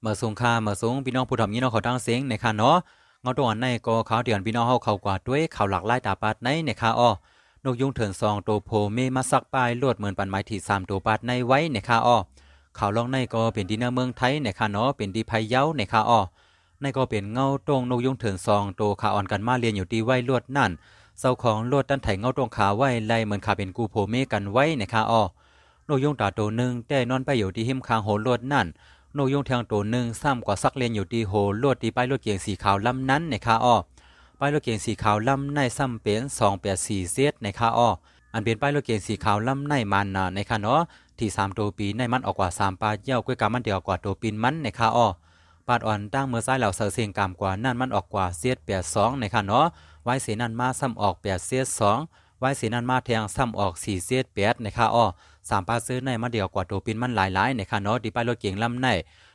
เมื่อสงค่าเมื่อสงพี่น้องผู้ทำยี่น้องเขาตั้งเสียงในค่ะเนาะเงาตัวในก็เขาเดือนพี่น้องเฮาเขากว่าด้วยเขาหลักไล่ตาปาดในค่ะอ้อนกยุงเถินซองตัวโพเมมาซักปลายลวดเหมือนปันไม้ที่3ตัวปาดในไว้ค่ะอ้อเขาลองในก็เป็นดีเนเมืองไทยค่ะเนาะเป็นดีไผเย้าค่ะอ้อในก็เป็นเงาตรงนกยุงเถินซองตัวขาอ่อนกันมาเรียนอยู่ดีไว้ลวดนั่นเจ้าของลวดด้านไถเงาตรงขาไว้ไล่เหมือนขาเป็นกูโพเมกันไว้ค่ะอ้อนกยุงตาตัวหนึ่งแต่นอนไปอยู่ที่หิมคางโหลวดนั่น นกยุงแทงตัวหนึ่งซ้ำกว่าซักเลนอยู่ดีโหลวดดีป้ายรถเกียงสีขาวลำนั้นในคาอ้อป้ายรถเกียงสีขาวลำในซ้ำเป็น284เซตในคาอ้ออันเป็นป้ายรถเกียงสีขาวลำในมันในคาเนาะที่3ตัวปีในมันออกกว่า3ปาเย้ากล้วยกามันเดียวกว่าตัวปีนมันในคาอ้อปาดอ่อนตั้งเมื่อซ้ายเหล่าเสือเสียงกามกว่านั่นมันออกกว่าเซต82ในคาเนาะไว้เสียนันมาซ้ำออก8เซต2ไว้เสียนันมาแทงซ้ำออก4เซต8ในคาอ้อ3ปาซื้อในมาเดียวกว่าตัวปีนมันหลายๆในคาเนาะดีป้ายรถเกียงลำใน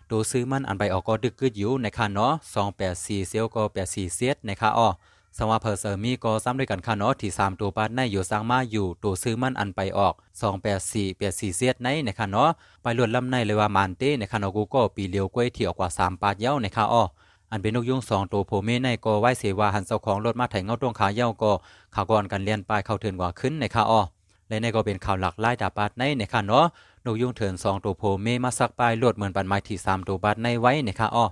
ตัวซื้อมันอันใบออกก็ดึกกึดอยู่ในค่ะเนาะ284เซลก็84เซตในค่ะอ้อสว่าเพอเซอร์มีก็ซ้ำด้วยกันค่ะเนาะที่3ตัวปาดในอยู่สร้างมาอยู่ตัวซื้อมันอันไปออก284เซตในค่ะเนาะไปลวดลำในเลยว่ามันเต้ในค่ะเนาะกูก็ปีเลียวกล้วยที่ออกกว่า3ปาดเย้าในค่ะอ้ออันเป็นนกยุง2ตัวโผเมในก็ไว้เสว่าหันเจ้าของรถมาไถเงาตรงขาเย้าก็ขาก่อนกันเลียนปลายเข้าเถินกว่าขึ้นในค่ะอ้อและในก็เป็นข่าวหลักไล่ดาปาดในค่ะเนาะนกยุงเถิน2ตัวโผเมมาซักปลายลวดเหมือนปันไม้ที่3ตัวบาดในไว้ในค่ะอ้อ